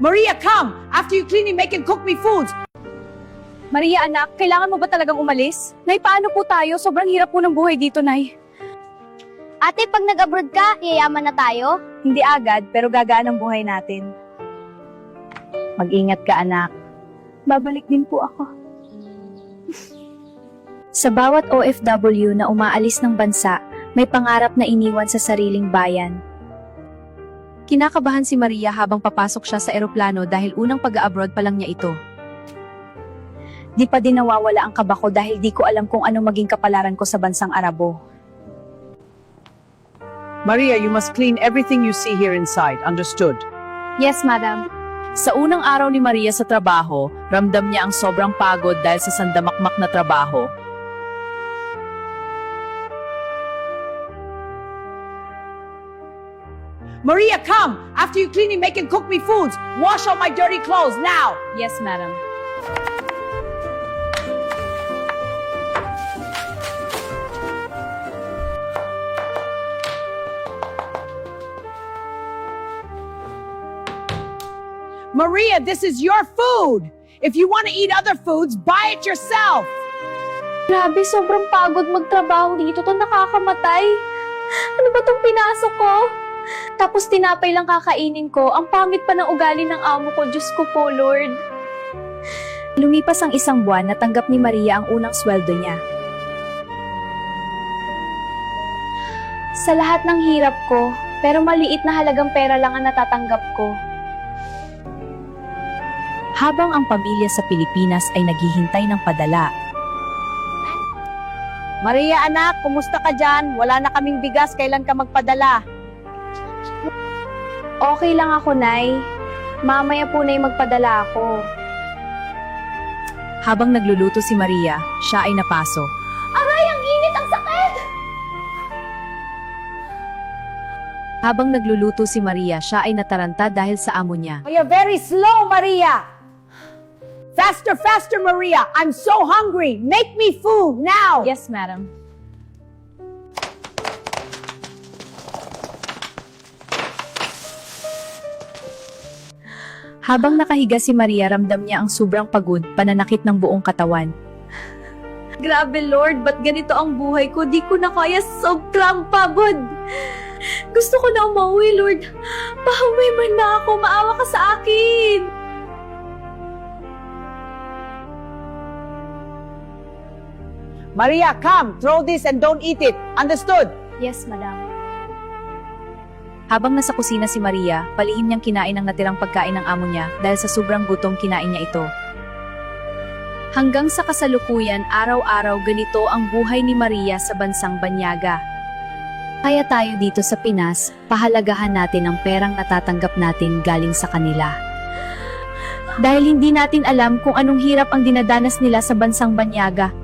Maria, come! After you clean, make and cook me foods. Maria, anak, kailangan mo ba talagang umalis? Nay, paano po tayo? Sobrang hirap po ng buhay dito, Nay. Ate, pag nag-abroad ka, yayaman na tayo? Hindi agad, pero gagaan ang buhay natin. Mag-ingat ka, anak. Babalik din po ako. Sa bawat OFW na umaalis ng bansa, may pangarap na iniwan sa sariling bayan. Kinakabahan si Maria habang papasok siya sa eroplano dahil unang pag-abroad pa lang niya ito. Di pa din nawawala ang kaba ko dahil di ko alam kung anong maging kapalaran ko sa bansang Arabo. Maria, you must clean everything you see here inside. Understood? Yes, madam. Sa unang araw ni Maria sa trabaho, ramdam niya ang sobrang pagod dahil sa sandamakmak na trabaho. Maria, come! After you clean, make and cook me foods. Wash all my dirty clothes now. Yes, madam. Maria, this is your food. If you want to eat other foods, buy it yourself. Grabe, sobrang pagod magtrabaho dito. To nakakamatay. Ano ba tong pinasok ko? Tapos tinapay lang kakainin ko. Ang pangit pa ng ugali ng amo ko. Diyos ko po, Lord. Lumipas ang isang buwan, natanggap ni Maria ang unang sweldo niya. Sa lahat ng hirap ko, pero maliit na halagang pera lang ang natatanggap ko. Habang ang pamilya sa Pilipinas ay naghihintay ng padala, Maria, anak, kumusta ka dyan? Wala na kaming bigas. Kailan ka magpadala? Okay lang ako, Nay. Mamaya po na magpadala ako. Habang nagluluto si Maria, siya ay napaso. Aray, ang init! Ang sakit! Habang nagluluto si Maria, siya ay nataranta dahil sa amo niya. You're very slow, Maria. Faster, faster, Maria. I'm so hungry. Make me food now. Yes, madam. habang nakahiga si Maria, ramdam niya ang sobrang pagod, pananakit ng buong katawan. Grabe, Lord, ba't ganito ang buhay ko? Di ko na kaya, sobrang pagod. Gusto ko na umuwi, Lord. Pauwi man na ako, maawa ka sa akin. Maria, come. Throw this and don't eat it. Understood? Yes, madam. Habang nasa kusina si Maria, palihim niyang kinain ang natirang pagkain ng amo niya dahil sa sobrang gutom kinain niya ito. Hanggang sa kasalukuyan, araw-araw ganito ang buhay ni Maria sa bansang Banyaga. Kaya tayo dito sa Pinas, pahalagahan natin ang perang natatanggap natin galing sa kanila. Dahil hindi natin alam kung anong hirap ang dinadanas nila sa bansang Banyaga,